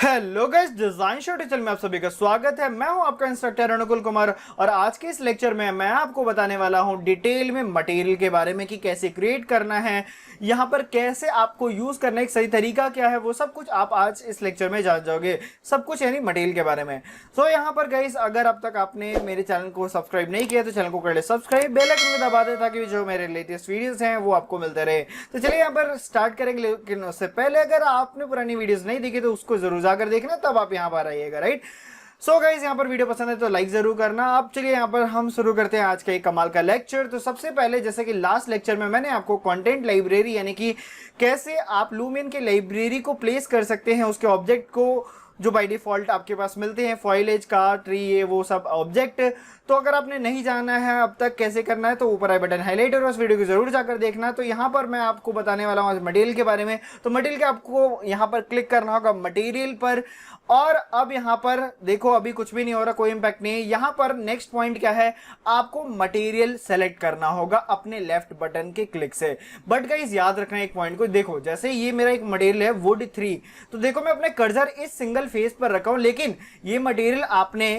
Hello guys, design show teacher में आप सभी का स्वागत है। मैं हूं आपका इंस्ट्रक्टर अनुकुल कुमार और आज के इस लेक्चर में मैं आपको बताने वाला हूं डिटेल में मटेरियल के बारे में कि कैसे क्रिएट करना है, यहां पर कैसे आपको यूज करना है, एक सही तरीका क्या है, वो सब कुछ आप आज इस लेक्चर में जान जाओगे। सब कुछ यानी मटेरियल के बारे में। तो यहां पर गाइस, अगर अब तक आपने मेरे चैनल को सब्सक्राइब नहीं किया तो चैनल को कर ले सब्सक्राइब, बेल आइकन को दबा दे ताकि जो मेरे लेटेस्ट वीडियोस हैं वो आपको मिलते रहे। तो चलिए यहाँ पर स्टार्ट करेंगे, लेकिन उससे पहले अगर आपने पुरानी वीडियोस नहीं देखी तो उसको जरूर जाकर देखना, तब आप यहाँ पर आइएगा। राइट। सो गाइस, यहाँ पर वीडियो पसंद है तो लाइक जरूर करना। अब चलिए यहाँ पर हम शुरू करते हैं आज का एक कमाल का लेक्चर। तो सबसे पहले, जैसे कि लास्ट लेक्चर में मैंने आपको कंटेंट लाइब्रेरी यानी कि कैसे आप लूमेन के लाइब्रेरी को प्लेस कर सकते हैं, उसके ऑब्जेक्ट को जो बाय डिफॉल्ट आपके पास मिलते हैं, फॉइल एज का ट्री, ये वो सब ऑब्जेक्ट। तो अगर आपने नहीं जाना है अब तक कैसे करना है तो ऊपर आई बटन हाईलाइट और उस वीडियो को जरूर जाकर देखना। तो यहाँ पर मैं आपको बताने वाला हूँ आज मटेरियल के बारे में। तो मटेरियल के आपको यहाँ पर क्लिक करना होगा मटेरियल पर, और अब यहाँ पर देखो अभी कुछ भी नहीं हो रहा, कोई इंपैक्ट नहीं है। यहाँ पर नेक्स्ट पॉइंट क्या है, आपको मटेरियल सेलेक्ट करना होगा अपने लेफ्ट बटन के क्लिक से। बट गाइस याद रखना एक पॉइंट को, देखो जैसे ये मेरा एक मटेरियल है वुड 3, तो देखो मैं अपने कर्सर इस सिंगल फेस पर रखा हूं, लेकिन ये मटेरियल आपने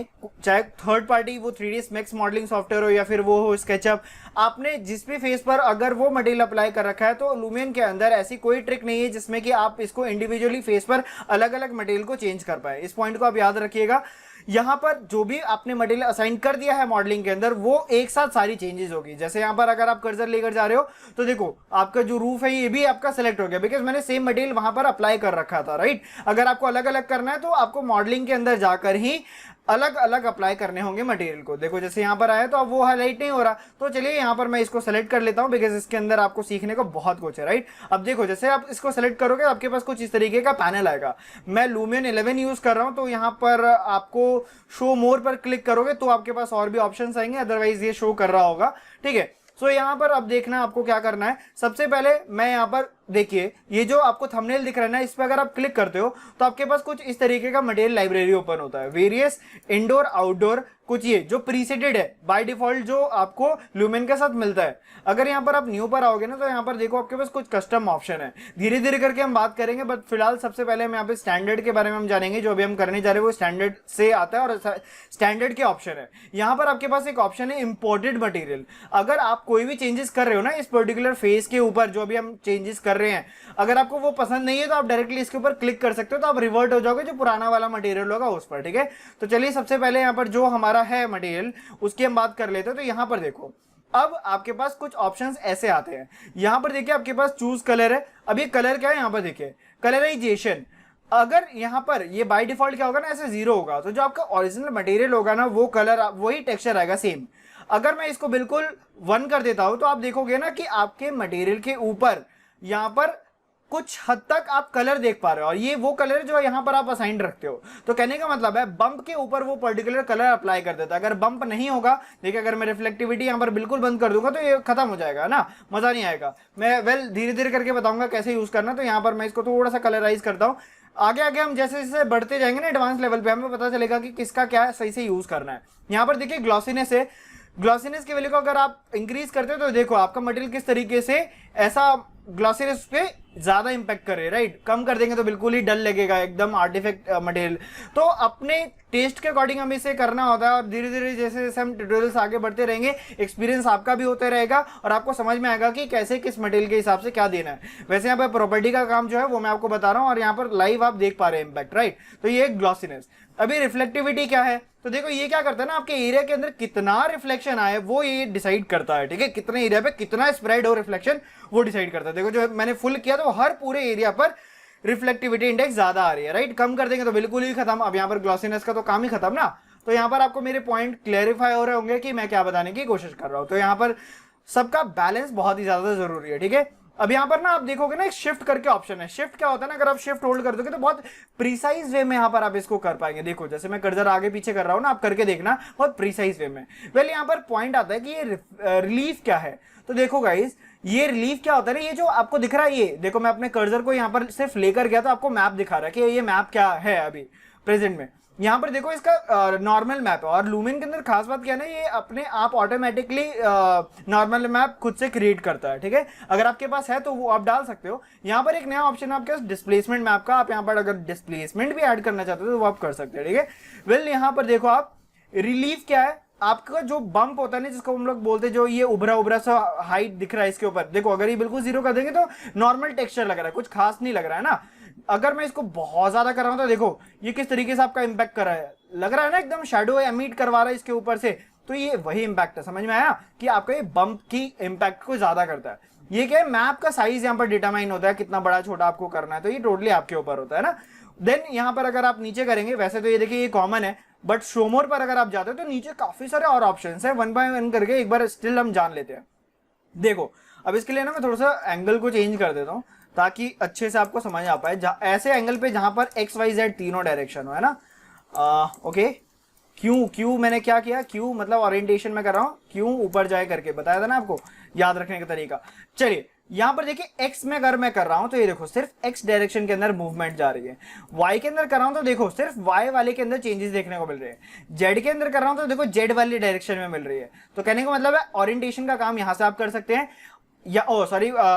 चाहे थर्ड पार्टी वो 3ds मैक्स मॉडलिंग सॉफ्टवेयर हो या फिर वो हो स्केचअप, आपने जिस भी फेस पर अगर वो मटेरियल अप्लाई कर रखा है तो लूमेन के अंदर ऐसी कोई ट्रिक नहीं है जिसमें कि आप इसको इंडिविजुअली फेस पर अलग अलग मटेरियल को चेंज कर पाए। इस पॉइंट को आप याद रखिएगा। यहां पर जो भी आपने मटेरियल असाइन कर दिया है मॉडलिंग के अंदर, वो एक साथ सारी चेंजेस होगी। जैसे यहां पर अगर आप कर्सर लेकर जा रहे हो तो देखो आपका जो रूफ है ये भी आपका सेलेक्ट हो गया, बिकॉज मैंने सेम मटेरियल वहां पर अप्लाई कर रखा था। राइट। अगर आपको अलग अलग करना है तो आपको मॉडलिंग के अंदर जाकर ही अलग अलग अप्लाई करने होंगे मटेरियल को। देखो जैसे यहाँ पर आया तो अब वो हाईलाइट नहीं हो रहा, तो चलिए यहाँ पर मैं इसको सेलेक्ट कर लेता हूँ, बिकॉज इसके अंदर आपको सीखने को बहुत कुछ है। राइट। अब देखो जैसे आप इसको सेलेक्ट करोगे आपके पास कुछ इस तरीके का पैनल आएगा। मैं लूमेन 11 यूज कर रहा हूँ, तो यहाँ पर आपको शो मोर पर क्लिक करोगे तो आपके पास और भी ऑप्शन आएंगे, अदरवाइज ये शो कर रहा होगा। ठीक है। सो यहाँ पर अब देखना आपको क्या करना है। सबसे पहले मैं यहाँ पर देखिए, ये जो आपको थंबनेल दिख रहा है ना, इस पर अगर आप क्लिक करते हो तो आपके पास कुछ इस तरीके का मटेरियल लाइब्रेरी ओपन होता है। वेरियस इंडोर आउटडोर, कुछ ये जो प्रीसेटेड है बाय डिफॉल्ट जो आपको लूमेन के साथ मिलता है। अगर यहाँ पर आप न्यू पर आओगे ना तो यहाँ पर देखो आपके पास कुछ कस्टम ऑप्शन है। धीरे धीरे करके हम बात करेंगे, बट फिलहाल सबसे पहले हम यहाँ पे स्टैंडर्ड के बारे में हम जानेंगे। जो अभी हम करने जा रहे हैं वो स्टैंडर्ड से आता है और स्टैंडर्ड के ऑप्शन है। यहाँ पर आपके पास एक ऑप्शन है इंपोर्टेड मटेरियल। अगर आप कोई भी चेंजेस कर रहे हो ना इस पर्टिकुलर फेस के ऊपर, जो अभी हम चेंजेस कर रहे हैं, अगर आपको वो पसंद नहीं है तो आप डायरेक्टली इसके ऊपर क्लिक कर सकते हो, तो आप रिवर्ट हो जाओगे जो पुराना वाला मटेरियल होगा उस पर। ठीक है। तो चलिए सबसे पहले यहाँ पर जो हमारा है मटेरियल उसकी हम बात कर लेते हैं। तो यहाँ पर देखो अब आपके पास कुछ ऑप्शंस ऐसे आते हैं। यहां पर देखिए आपके पास चूज कलर है। अब ये कलर क्या है, यहां पर देखिए कलराइजेशन। अगर यहां पर ये बाय डिफॉल्ट क्या होगा ना, ऐसे 0 होगा, तो जो आपका ओरिजिनल मटेरियल होगा ना वो कलर वही टेक्सचर आएगा सेम। अगर मैं इसको बिल्कुल 1 कर देता हूं तो आप देखोगे ना कि आपके मटेरियल के ऊपर यहां पर कुछ हद तक आप कलर देख पा रहे हो, और ये वो कलर जो यहां पर आप असाइन रखते हो। तो कहने का मतलब है बंप के ऊपर वो पर्टिकुलर कलर अप्लाई कर देता है। अगर बंप नहीं होगा, देखिए अगर मैं रिफ्लेक्टिविटी यहां पर बिल्कुल बंद कर दूंगा तो ये खत्म हो जाएगा ना, मजा नहीं आएगा। मैं धीरे धीरे करके बताऊंगा कैसे यूज करना। तो यहां पर मैं इसको थोड़ा सा कलराइज करता हूं। आगे आगे हम जैसे जैसे बढ़ते जाएंगे ना एडवांस लेवल पे, हमें पता चलेगा कि किसका क्या सही से यूज करना है। यहां पर देखिए ग्लॉसीनेस है। ग्लॉसीनेस की वैल्यू को अगर आप इंक्रीज करते हो तो देखो आपका मटेरियल किस तरीके से ऐसा ग्लॉसीनेस पे ज्यादा इंपैक्ट करे। राइट। कम कर देंगे तो बिल्कुल ही डल लगेगा, एकदम आर्टिफैक्ट मटेरियल। तो अपने टेस्ट के अकॉर्डिंग हमें इसे करना होता है, और धीरे धीरे जैसे जैसे हम ट्यूटोरियल्स आगे बढ़ते रहेंगे एक्सपीरियंस आपका भी होता रहेगा और आपको समझ में आएगा कि कैसे किस मटेरियल के हिसाब से क्या देना है। वैसे यहाँ पर प्रॉपर्टी का काम जो है वो मैं आपको बता रहा हूँ, और यहाँ पर लाइव आप देख पा रहे हैं इंपैक्ट। राइट। तो ये ग्लॉसीनेस। अभी रिफ्लेक्टिविटी क्या है, तो देखो ये क्या करता है ना, आपके एरिया के अंदर कितना रिफ्लेक्शन आए वो ये डिसाइड करता है। ठीक है। कितने एरिया पे कितना स्प्रेड हो रिफ्लेक्शन वो डिसाइड करता है। देखो जो मैंने फुल किया तो हर पूरे एरिया पर रिफ्लेक्टिविटी इंडेक्स ज्यादा आ रही है। राइट। कम कर देंगे तो बिल्कुल ही खत्म। अब यहाँ पर ग्लॉसीनेस का तो काम ही खत्म ना। तो यहाँ पर आपको मेरे पॉइंट क्लेरिफाई हो रहे होंगे कि मैं क्या बताने की कोशिश कर रहा हूँ। तो यहाँ पर सबका बैलेंस बहुत ही ज्यादा जरूरी है। ठीक है। अब यहां पर ना आप देखोगे ना एक शिफ्ट करके ऑप्शन है। शिफ्ट क्या होता है ना, अगर आप शिफ्ट होल्ड कर दोगे तो बहुत प्रीसाइज वे में यहां पर आप इसको कर पाएंगे। देखो जैसे मैं कर्सर आगे पीछे कर रहा हूं ना, आप करके देखना बहुत प्रीसाइज वे में। वेल यहां पर पॉइंट आता है कि ये रिलीफ क्या है। तो देखो गाइस, ये रिलीफ क्या होता है ना, ये जो आपको दिख रहा है, ये देखो मैं अपने कर्सर को यहां पर सिर्फ लेकर गया तो आपको मैप दिखा रहा है कि ये मैप क्या है अभी प्रेजेंट में। यहाँ पर देखो इसका नॉर्मल मैप है, और लूमेन के अंदर खास बात क्या है ना, ये अपने आप ऑटोमेटिकली नॉर्मल मैप खुद से क्रिएट करता है, ठीक है। अगर आपके पास है तो वो आप डाल सकते हो। यहाँ पर एक नया ऑप्शन है आपके पास डिस्प्लेसमेंट मैप का, आप यहाँ पर अगर डिस्प्लेसमेंट भी ऐड करना चाहते हो तो वो आप कर सकते हैं, ठीक है। वेल यहाँ पर देखो आप रिलीफ क्या है, आपका जो बम्प होता है ना, जिसको हम लोग बोलते हैं, जो ये उभरा उभरा सा हाइट दिख रहा है इसके ऊपर, देखो अगर ये बिल्कुल जीरो कर देंगे तो नॉर्मल टेक्सचर लग रहा है, कुछ खास नहीं लग रहा है ना। अगर मैं इसको बहुत ज्यादा कर रहा हूं तो देखो ये किस तरीके से आपका इंपैक्ट कर रहा है, लग रहा है ना एकदम शेडो एमिट करवा रहा है इसके ऊपर से। तो ये वही इंपैक्ट है, समझ में आया कि आपका ये बम्प की इंपैक्ट को ज्यादा करता है। ये क्या है, मैप का साइज यहाँ पर डिटरमाइन होता है, कितना बड़ा छोटा आपको करना है, तो ये टोटली आपके ऊपर होता है ना। देन यहाँ पर अगर आप नीचे करेंगे, वैसे तो ये देखिए ये कॉमन है, बट शो मोर पर अगर आप जाते हो तो नीचे काफी सारे और ऑप्शन है, वन बाय वन करके एक बार स्टिल हम जान लेते हैं। देखो अब इसके लिए ना मैं थोड़ा सा एंगल को चेंज कर देता हूँ ताकि अच्छे से आपको समझ आ पाए, ऐसे एंगल पे जहां पर एक्स वाई जेड तीनों डायरेक्शन हो, है ना। ओके, क्यों मैंने क्या किया, क्यों मतलब ओरिएंटेशन में कर रहा हूं, क्यों ऊपर जाए करके बताया था ना आपको, याद रखने का तरीका। चलिए यहां पर देखिए एक्स में अगर मैं कर रहा हूं तो ये देखो सिर्फ एक्स डायरेक्शन के अंदर मूवमेंट जा रही है, वाई के अंदर कर रहा हूं तो देखो सिर्फ वाई वाले के अंदर चेंजेस देखने को मिल रहे हैं, जेड के अंदर कर रहा हूं तो देखो जेड वाली डायरेक्शन में मिल रही है। तो कहने का मतलब है ओरिएंटेशन का काम यहां से आप कर सकते हैं, या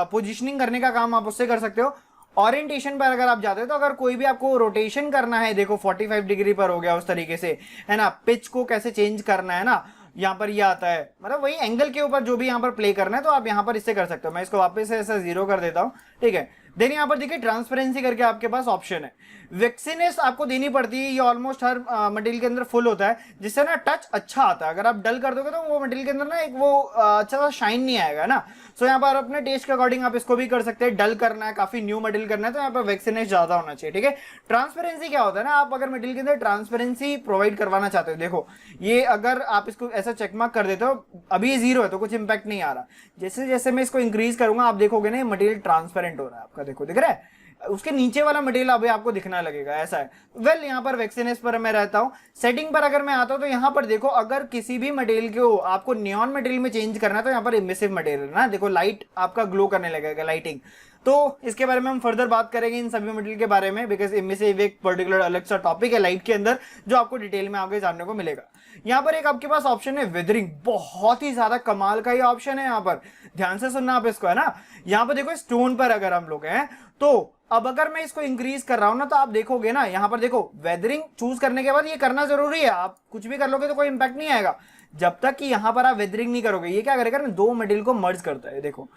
पोजिशनिंग करने का काम आप उससे कर सकते हो। ओरिएंटेशन पर अगर आप जाते हो तो अगर कोई भी आपको रोटेशन करना है, देखो 45 डिग्री पर हो गया उस तरीके से, है ना। पिच को कैसे चेंज करना है ना, यहाँ पर ये आता है, मतलब वही एंगल के ऊपर जो भी यहाँ पर प्ले करना है तो आप यहाँ पर इससे कर सकते हो। मैं इसको वापस से ऐसा 0 कर देता हूँ, ठीक है। देन यहाँ पर देखिए ट्रांसपेरेंसी करके आपके पास ऑप्शन है, विक्सीनेस आपको देनी पड़ती है, ये ऑलमोस्ट हर मटेरियल के अंदर फुल होता है, जिससे ना टच अच्छा आता है। अगर आप डल कर दोगे तो वो मटेरियल के अंदर ना एक वो अच्छा सा शाइन नहीं आएगा ना। सो यहाँ पर अपने टेस्ट के अकॉर्डिंग आप इसको भी कर सकते हैं, डल करना है, काफी न्यू मटेरियल करना है तो यहाँ पर विक्सीनेस ज्यादा होना चाहिए, ठीक है। ट्रांसपेरेंसी क्या होता है ना, आप अगर मटेरियल के अंदर ट्रांसपेरेंसी प्रोवाइड करवाना चाहते हो, देखो ये अगर आप इसको ऐसा चेकमार्क कर देते हो, अभी ये 0 है तो कुछ इंपैक्ट नहीं आ रहा, जैसे जैसे मैं इसको इंक्रीज करूंगा आप देखोगे ना मटेरियल ट्रांसपेरेंट हो रहा है आपका, देखो दिख रहा है, उसके नीचे वाला मटेरियल अभी आपको दिखना लगेगा, ऐसा है। वेल यहाँ पर वैक्सीनेस पर मैं रहता हूँ। सेटिंग पर अगर मैं आता हूँ तो यहाँ पर देखो अगर किसी भी मटेरियल को आपको नियॉन मटेरियल में चेंज करना है तो यहाँ पर इमिसिव मटेरियल ना, देखो लाइट आपका ग्लो करने लगेगा, लाइटिंग। तो इसके बारे में हम फर्दर बात करेंगे इन सभी मटेरियल के बारे में, बिकॉज इमिसिव एक पर्टिकुलर अलग सा टॉपिक है लाइट के अंदर जो आपको डिटेल में आगे जानने को मिलेगा। यहाँ पर एक आपके पास ऑप्शन है वेदरिंग, बहुत ही ज्यादा कमाल का ये ऑप्शन है, यहाँ पर ध्यान से सुनना आप इसको, है ना। यहाँ पर देखो स्टोन पर अगर हम लोग हैं तो अब अगर मैं इसको इंक्रीज कर रहा हूं ना तो आप देखोगे ना यहाँ पर देखो वेदरिंग चूज करने के बाद ये करना जरूरी है, आप कुछ भी कर लोगे तो कोई इंपैक्ट नहीं आएगा जब तक कि यहाँ पर आप वेदरिंग नहीं करोगे। ये क्या करेगा ना, दो मटेरियल को मर्ज करता है, देखो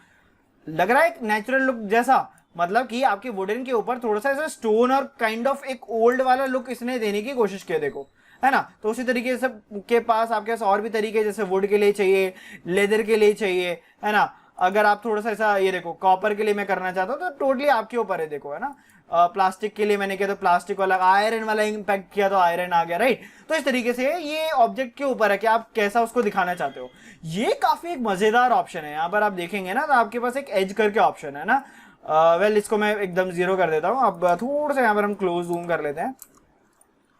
लग रहा है एक नेचुरल लुक जैसा, मतलब कि आपके वुडन के ऊपर थोड़ा सा ऐसा स्टोन और काइंड ऑफ एक ओल्ड वाला लुक इसने देने की कोशिश की, देखो है ना। तो उसी तरीके से के पास आपके पास और भी तरीके जैसे वुड के लिए चाहिए, लेदर के लिए चाहिए, है ना। अगर आप थोड़ा सा ऐसा ये देखो कॉपर के लिए मैं करना चाहता हूँ तो टोटली आपके ऊपर है, देखो है ना। प्लास्टिक के लिए मैंने किया तो प्लास्टिक वाला, आयरन वाला इंपैक्ट किया तो आयरन आ गया, राइट। तो इस तरीके से ये ऑब्जेक्ट के ऊपर है कि आप कैसा उसको दिखाना चाहते हो। ये काफी एक मजेदार ऑप्शन है, यहाँ पर आप देखेंगे ना तो आपके पास एक एज करके ऑप्शन है ना। वेल इसको मैं एकदम 0 कर देता हूँ, अब थोड़ा सा यहाँ पर हम क्लोज जूम कर लेते हैं,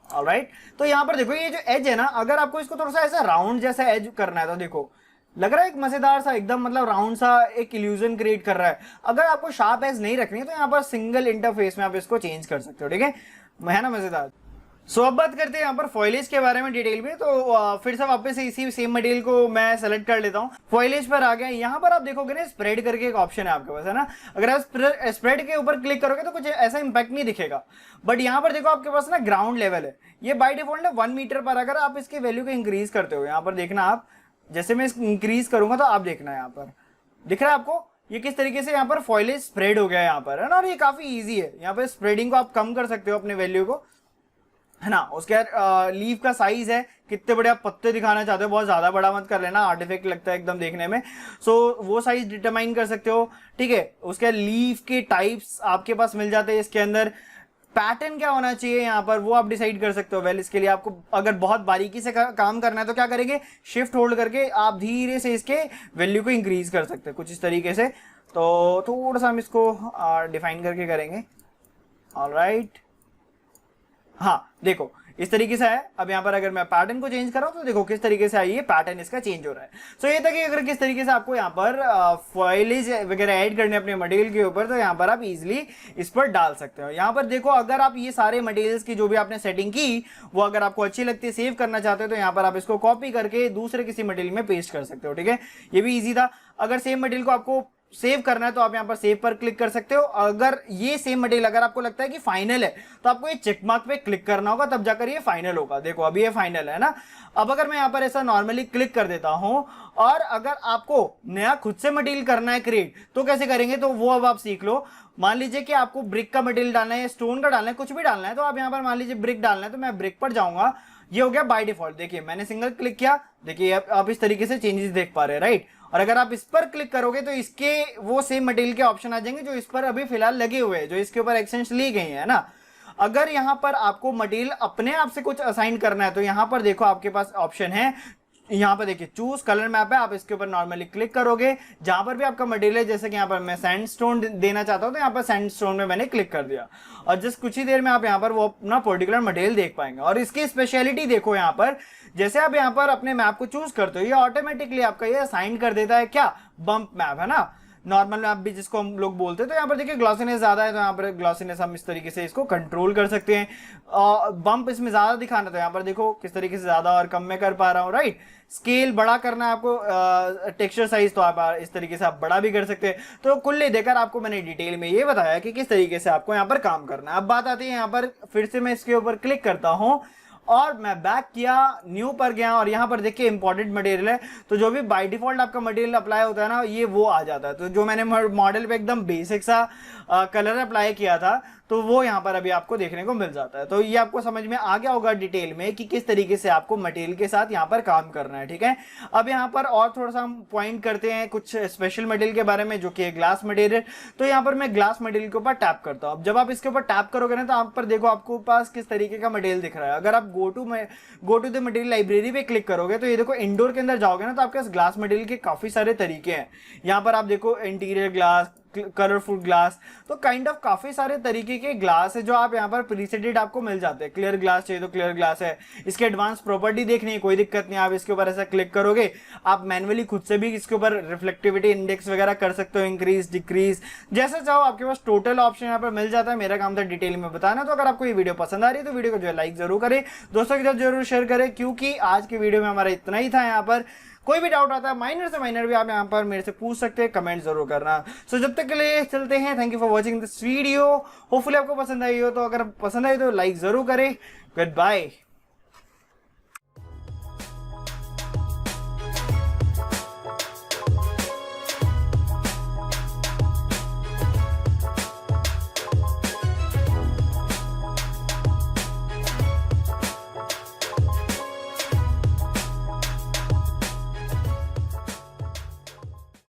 ऑलराइट। तो यहाँ पर देखो ये जो एज है ना, अगर आपको इसको थोड़ा सा ऐसा राउंड जैसा एज करना है तो देखो लग रहा है एक मजेदार सा एकदम, मतलब राउंड सा एक इल्यूजन क्रिएट कर रहा है। अगर आपको शार्प एज नहीं रखनी है तो यहाँ पर सिंगल इंटरफेस में आप इसको चेंज कर सकते हो, ठीक है ना, मजेदार। सो अब बात करते हैं यहाँ पर फॉइलेज के बारे में डिटेल में। तो फिर से वापस से इसी सेम मटेरियल को मैं सेलेक्ट कर लेता हूँ, फॉइलेज पर आ गया। यहाँ पर आप देखोगे ना स्प्रेड करके एक ऑप्शन है आपके पास, है ना। अगर आप स्प्रेड के ऊपर क्लिक करोगे तो कुछ ऐसा इंपैक्ट नहीं दिखेगा, बट यहाँ पर देखो आपके पास ना ग्राउंड लेवल है, ये बाय डिफॉल्ट है 1 मीटर पर। अगर आप इसके वैल्यू को इंक्रीज करते हो, यहाँ पर देखना आप, जैसे मैं इंक्रीज करूंगा तो आप देखना यहाँ पर दिख रहा है आपको ये किस तरीके से यहाँ पर फॉइलेज स्प्रेड हो गया है यहाँ पर, है ना। और ये काफी इजी है, यहाँ पर स्प्रेडिंग को आप कम कर सकते हो अपने वैल्यू को, है ना। उसके बाद लीफ का साइज है, कितने बड़े आप पत्ते दिखाना चाहते हो, बहुत ज्यादा बड़ा मत कर लेना, आर्टिफैक्ट लगता है एकदम देखने में। सो वो साइज डिटरमाइन कर सकते हो, ठीक है। उसके लीफ के टाइप्स आपके पास मिल जाते हैं इसके अंदर, पैटर्न क्या होना चाहिए यहाँ पर वो आप डिसाइड कर सकते हो। वेल इसके लिए आपको अगर बहुत बारीकी से काम करना है तो क्या करेंगे, शिफ्ट होल्ड करके आप धीरे से इसके वैल्यू को इंक्रीज कर सकते हैं कुछ इस तरीके से। तो थोड़ा सा हम इसको डिफाइन करके करेंगे, ऑलराइट। हाँ देखो इस तरीके से है। अब यहाँ पर अगर मैं पैटर्न को चेंज कर रहा हूँ तो देखो किस तरीके से आई है, पैटर्न इसका चेंज हो रहा है। सो ये था कि अगर किस तरीके से आपको यहाँ पर फॉइलेज वगैरह ऐड करने अपने मटेरियल के ऊपर, तो यहाँ पर आप इजीली इस पर डाल सकते हो। यहाँ पर देखो अगर आप ये सारे मटेरियल्स की जो भी आपने सेटिंग की वो अगर आपको अच्छी लगती है, सेव करना चाहते हो, तो यहाँ पर आप इसको कॉपी करके दूसरे किसी मटेरियल में पेस्ट कर सकते हो। ठीक है, ये भी ईजी था। अगर सेम मटेरियल को आपको सेव करना है तो आप यहां पर सेव पर क्लिक कर सकते हो। अगर ये सेम मटेरियल अगर आपको लगता है कि फाइनल है तो आपको ये चेक मार्क पे क्लिक करना होगा, तब जाकर ये फाइनल होगा। देखो अभी ये फाइनल है ना। अब अगर मैं यहां पर ऐसा नॉर्मली क्लिक कर देता हूं और अगर आपको नया खुद से मटेरियल करना है क्रिएट, तो कैसे करेंगे तो वो अब आप सीख लो। मान लीजिए कि आपको ब्रिक का मटेरियल डालना है या स्टोन का डालना है, कुछ भी डालना है, तो आप यहां पर मान लीजिए ब्रिक डालना है तो मैं ब्रिक पर जाऊंगा। ये हो गया बाय डिफॉल्ट। देखिए मैंने सिंगल क्लिक किया, देखिए आप इस तरीके से चेंजेस देख पा रहे हैं, राइट। और अगर आप इस पर क्लिक करोगे तो इसके वो सेम मटेरियल के ऑप्शन आ जाएंगे जो इस पर अभी फिलहाल लगे हुए हैं, जो इसके ऊपर एक्सटेंशन ली गई है ना। अगर यहां पर आपको मटेरियल अपने आप से कुछ असाइन करना है तो यहां पर देखो आपके पास ऑप्शन है, यहाँ पर देखिए चूज कलर मैप है, आप इसके ऊपर नॉर्मली क्लिक करोगे। जहां पर भी आपका मटेरियल है, जैसे कि यहाँ पर मैं सैंडस्टोन देना चाहता हूं तो यहाँ पर सैंडस्टोन में मैंने क्लिक कर दिया और जस्ट कुछ ही देर में आप यहाँ पर वो अपना पर्टिकुलर मटेरियल देख पाएंगे। और इसकी स्पेशलिटी देखो, यहाँ पर जैसे आप यहाँ पर अपने मैप को चूज करते हो ये ऑटोमेटिकली आपका ये असाइन कर देता है, क्या, बम्प मैप है ना, नॉर्मल मैप भी जिसको हम लोग बोलते हैं। तो यहाँ पर देखिए ग्लॉसीनेस ज्यादा है तो यहाँ पर ग्लॉसीनेस हम इस तरीके से इसको कंट्रोल कर सकते हैं। बम्प इसमें ज्यादा दिखाना तो यहाँ पर देखो किस तरीके से ज्यादा और कम में कर पा रहा हूँ, राइट। स्केल बड़ा करना है आपको, टेक्सचर साइज, तो आप इस तरीके से आप बड़ा भी कर सकते हैं। तो कुल देकर आपको मैंने डिटेल में ये बताया कि किस तरीके से आपको यहाँ पर काम करना है। अब बात आती है यहाँ पर, फिर से मैं इसके ऊपर क्लिक करता हूँ और मैं बैक किया, न्यू पर गया और यहाँ पर देखिए इंपॉर्टेंट मटेरियल है। तो जो भी बाय डिफॉल्ट आपका मटेरियल अप्लाई होता है ना, ये वो आ जाता है। तो जो मैंने मॉडल पे एकदम बेसिक सा कलर अप्लाई किया था तो वो यहाँ पर अभी आपको देखने को मिल जाता है। तो ये आपको समझ में आ गया होगा डिटेल में कि किस तरीके से आपको मटेरियल के साथ यहाँ पर काम करना है। ठीक है, अब यहाँ पर और थोड़ा सा हम पॉइंट करते हैं कुछ स्पेशल मटेरियल के बारे में, जो कि ग्लास मटेरियल। तो यहाँ पर मैं ग्लास मटेरियल के ऊपर टैप करता हूँ। अब जब आप इसके ऊपर टैप करोगे ना तो आप पर देखो आपको पास किस तरीके का मटेरियल दिख रहा है। अगर आप go to the material library पे क्लिक करोगे तो ये देखो इंडोर के अंदर जाओगे ना तो आपके पास ग्लास मटेरियल के काफी सारे तरीके हैं। यहाँ पर आप देखो इंटीरियर ग्लास, कलरफुल ग्लास, तो काइंड ऑफ काफी सारे तरीके के ग्लास है जो आप यहाँ पर प्रीसेटेड आपको मिल जाते हैं। क्लियर ग्लास चाहिए तो क्लियर ग्लास है। इसके एडवांस प्रॉपर्टी देखनी है, कोई दिक्कत नहीं, आप इसके ऊपर ऐसा क्लिक करोगे, आप मैन्युअली खुद से भी इसके ऊपर रिफ्लेक्टिविटी इंडेक्स वगैरह कर सकते हो, इंक्रीज डिक्रीज, जैसा चाहो। आपके पास टोटल ऑप्शन यहाँ पर मिल जाता है। मेरा काम था डिटेल में बताना। तो अगर आपको ये वीडियो पसंद आ रही है तो वीडियो को जो है लाइक जरूर करें, दोस्तों के साथ जरूर शेयर करें, क्योंकि आज की वीडियो में हमारा इतना ही था। यहाँ पर कोई भी डाउट आता है माइनर से माइनर भी आप यहाँ पर मेरे से पूछ सकते हैं, कमेंट जरूर करना। सो जब तक के लिए चलते हैं, thank you for watching this video. Hopefully आपको पसंद आई हो, तो अगर पसंद आई तो लाइक जरूर करें। Good bye.